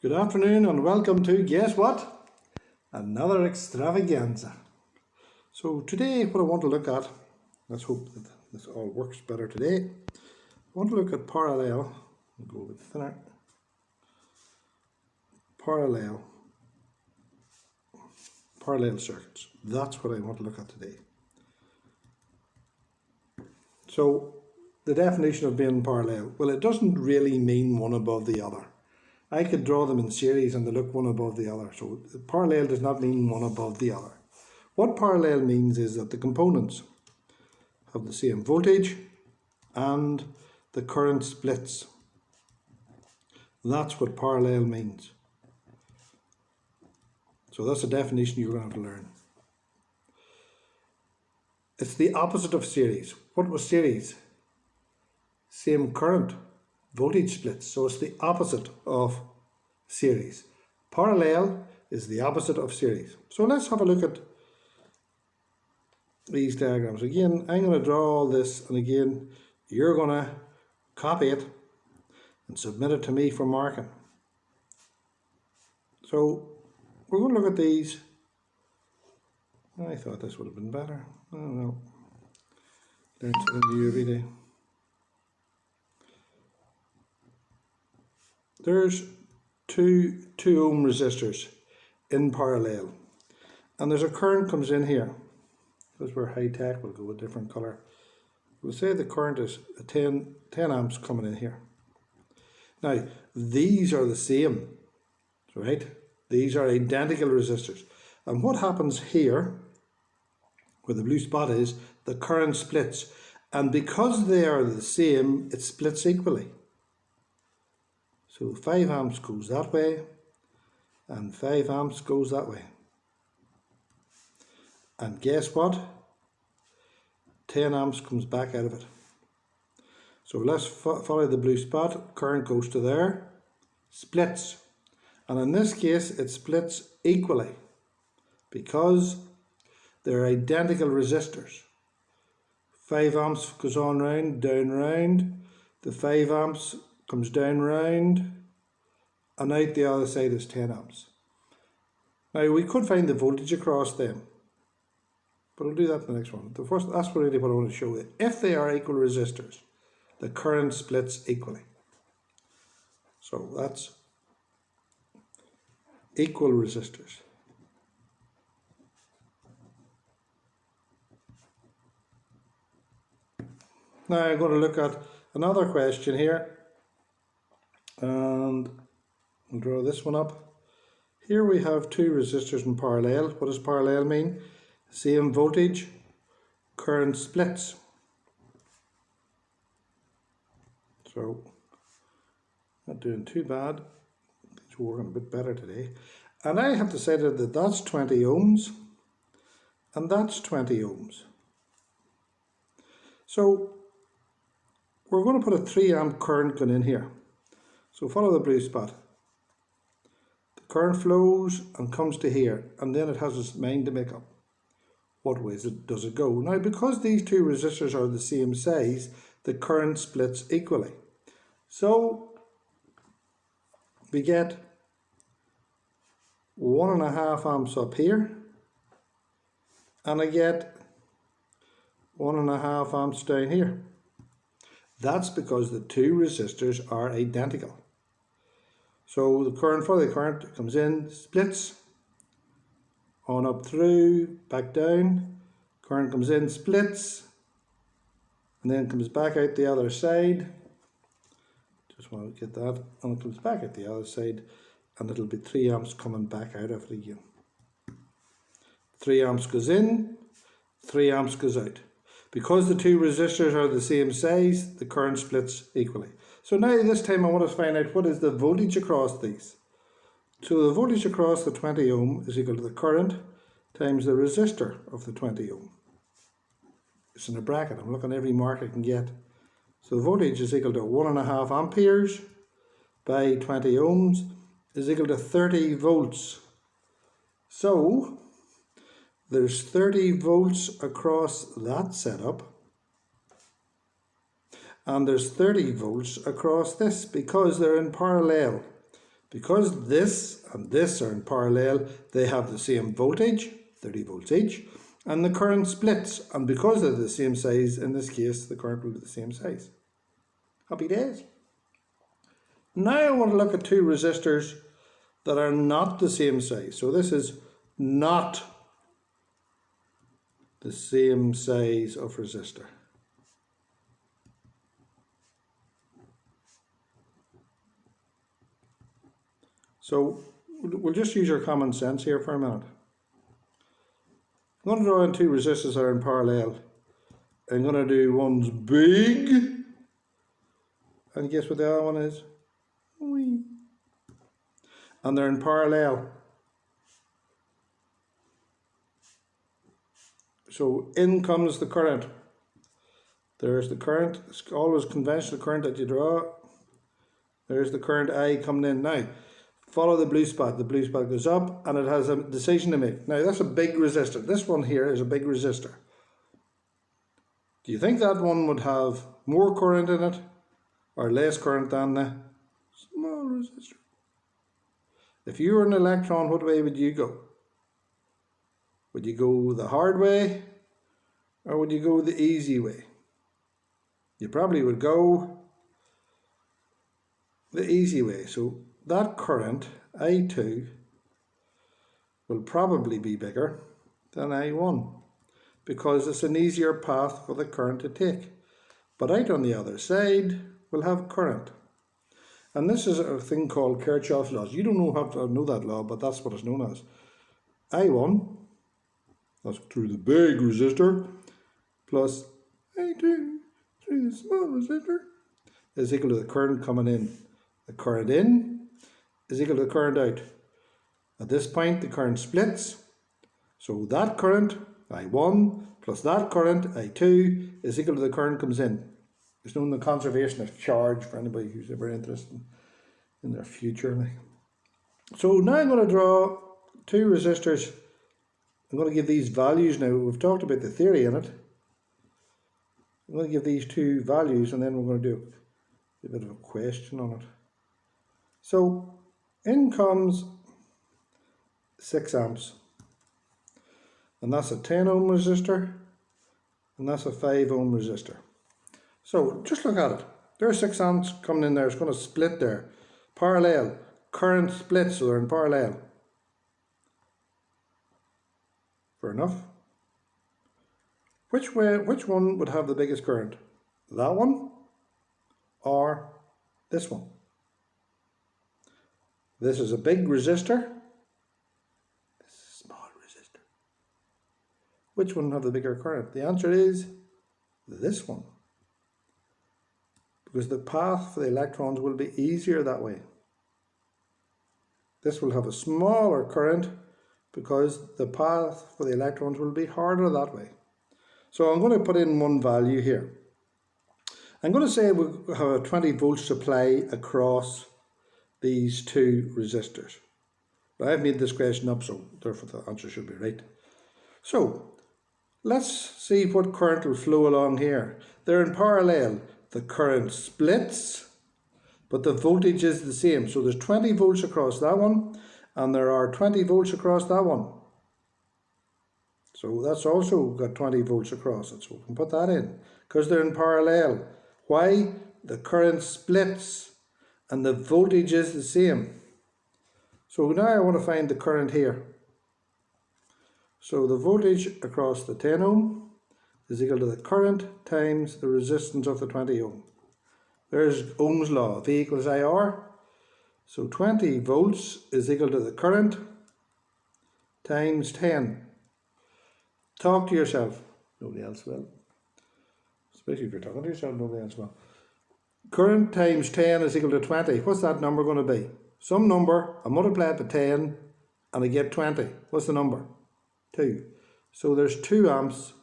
Good afternoon and welcome to, guess what? Another extravaganza. So today what I want to look at, let's hope that this all works better today. I want to look at parallel, I'll go a bit thinner, parallel circuits. That's what I want to look at today. So the definition of being parallel, well, it doesn't really mean one above the other. I could draw them in series and they look one above the other. So parallel does not mean one above the other. What parallel means is that the components have the same voltage and the current splits. That's what parallel means. So that's a definition you're going to have to learn. It's the opposite of series. What was series? Same current, voltage splits. So it's the opposite of series. Parallel is the opposite of series. So let's have a look at these diagrams. Again, I'm going to draw all this, and again, you're going to copy it and submit it to me for marking. So we're going to look at these. I thought this would have been better. I don't know. Learn something new every day. There's two ohm resistors in parallel, and there's a current comes in here. Because we're high tech, we'll go with a different colour. We'll say the current is 10 amps coming in here. Now these are the same, right? These are identical resistors, and what happens here where the blue spot is, the current splits, and because they are the same, it splits equally. So 5 amps goes that way and 5 amps goes that way. And guess what? 10 amps comes back out of it. So let's follow the blue spot. Current goes to there, splits. And in this case, it splits equally because they're identical resistors. 5 amps goes on round, down round. The 5 amps comes down round, and out the other side is 10 amps. Now we could find the voltage across them, but I'll do that in the next one. The first, that's really what I want to show you. If they are equal resistors, the current splits equally. So that's equal resistors. Now I'm going to look at another question here, and I'll draw this one up. Here we have two resistors in parallel. What does parallel mean? Same voltage, current splits. So, not doing too bad. It's working a bit better today. And I have decided that that's 20 ohms and that's 20 ohms. So, we're going to put a 3 amp current going in here. So follow the blue spot. The current flows and comes to here, and then it has its mind to make up. What ways does it go? Now, because these two resistors are the same size, the current splits equally. So we get 1.5 amps up here, and I get 1.5 amps down here. That's because the two resistors are identical. So the current, follow the current, comes in, splits, on up through, back down, current comes in, splits, and then comes back out the other side. Just want to get that, and it comes back out the other side, and it'll be 3 amps coming back out of it again. 3 amps goes in, 3 amps goes out. Because the two resistors are the same size, the current splits equally. So now this time I want to find out what is the voltage across these. So the voltage across the 20 ohm is equal to the current times the resistor of the 20 ohm. It's in a bracket. I'm looking at every mark I can get. So the voltage is equal to 1.5 amperes by 20 ohms is equal to 30 volts. So there's 30 volts across that setup, and there's 30 volts across this because they're in parallel. Because this and this are in parallel, they have the same voltage, 30 volts each, and the current splits. And because they're the same size, in this case, the current will be the same size. Happy days. Now I want to look at two resistors that are not the same size. So this is not the same size of resistor. So we'll just use our common sense here for a minute. I'm going to draw in two resistors that are in parallel. I'm going to do one's big, and guess what the other one is? Wee. And they're in parallel. So in comes the current. There's the current. It's always conventional current that you draw. There's the current I coming in. Now, follow the blue spot. The blue spot goes up and it has a decision to make. Now, that's a big resistor. This one here is a big resistor. Do you think that one would have more current in it or less current than the small resistor? If you were an electron, what way would you go? Would you go the hard way or would you go the easy way? You probably would go the easy way. So that current, I2, will probably be bigger than I1 because it's an easier path for the current to take. But out on the other side, we'll have current. And this is a thing called Kirchhoff's laws. You don't have to know that law, but that's what it's known as. I1, that's through the big resistor, plus I2 through the small resistor, is equal to the current coming in. The current in is equal to the current out. At this point, the current splits. So that current, I1, plus that current, I2, is equal to the current comes in. It's known the conservation of charge for anybody who's ever interested in their future. So now I'm going to draw two resistors. I'm going to give these values now. We've talked about the theory in it. I'm going to give these two values and then we're going to do a bit of a question on it. So in comes 6 amps. And that's a 10 ohm resistor. And that's a 5 ohm resistor. So just look at it. There's 6 amps coming in there. It's going to split there. Parallel. Current splits, so they're in parallel. Fair enough. Which one would have the biggest current? That one or this one? This is a big resistor. This is a small resistor. Which one would have the bigger current? The answer is this one. Because the path for the electrons will be easier that way. This will have a smaller current because the path for the electrons will be harder that way. So I'm going to put in one value here. I'm going to say we have a 20 volt supply across these two resistors. But I've made this question up, so therefore the answer should be right. So let's see what current will flow along here. They're in parallel. The current splits, but the voltage is the same. So there's 20 volts across that one, and there are 20 volts across that one. So that's also got 20 volts across it. So we can put that in, because they're in parallel. Why? The current splits, and the voltage is the same. So now I want to find the current here. So the voltage across the 10 ohm is equal to the current times the resistance of the 20 ohm. There's Ohm's law, V equals IR. So 20 volts is equal to the current times 10. Talk to yourself. Nobody else will. Especially if you're talking to yourself, nobody else will. Current times 10 is equal to 20. What's that number going to be? Some number, I multiply it by 10 and I get 20. What's the number? 2. So there's 2 amps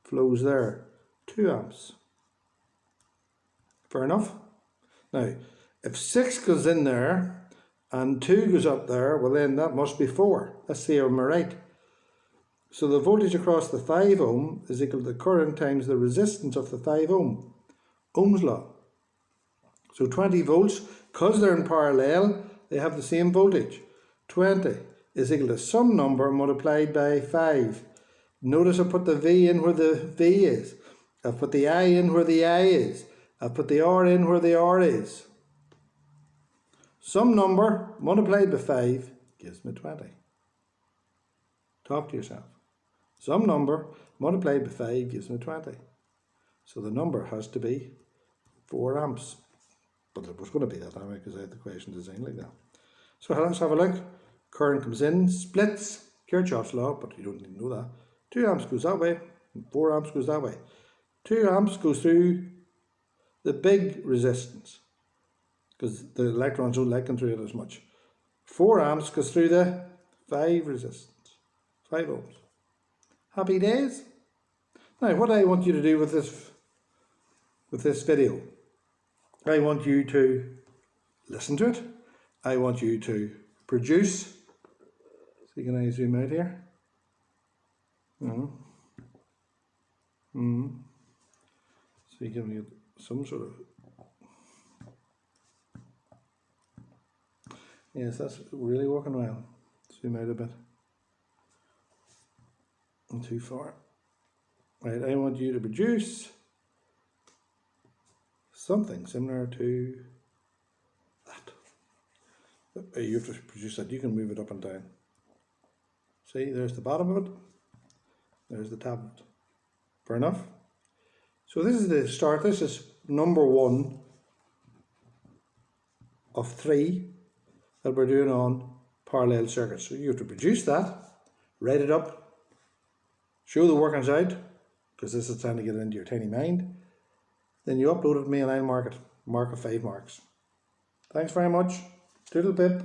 flows there. 2 amps. Fair enough? Now, if 6 goes in there and 2 goes up there, well then that must be 4. Let's see, am I right? So the voltage across the 5 ohm is equal to the current times the resistance of the 5 ohm. Ohm's law. So 20 volts, because they're in parallel, they have the same voltage. 20 is equal to some number multiplied by 5. Notice I put the V in where the V is. I've put the I in where the I is. I've put the R in where the R is. Some number multiplied by 5 gives me 20. Talk to yourself. Some number multiplied by 5 gives me 20. So the number has to be 4 amps. But it was going to be that anyway because I had the question designed like that. So let's have a look. Current comes in, splits, Kirchhoff's law, but you don't need to know that. 2 amps goes that way, 4 amps goes that way. 2 amps goes through the big resistance because the electrons don't like going through it as much. 4 amps goes through the 5 resistance, 5 ohms. Happy days? Now what I want you to do with this video, I want you to listen to it. I want you to produce. So can I zoom out here? So you can get some sort of. Yes, that's really working well. Zoom out a bit. Not too far. Right, I want you to produce something similar to that. You have to produce that. You can move it up and down. See, there's the bottom of it. There's the top of it. Fair enough. So this is the start. This is number 1 of 3 that we're doing on parallel circuits. So you have to produce that, write it up, show the workings out, because this is trying to get it into your tiny mind. Then you upload it to me and I'll mark it. Mark of 5 marks. Thanks very much. Toodle pip.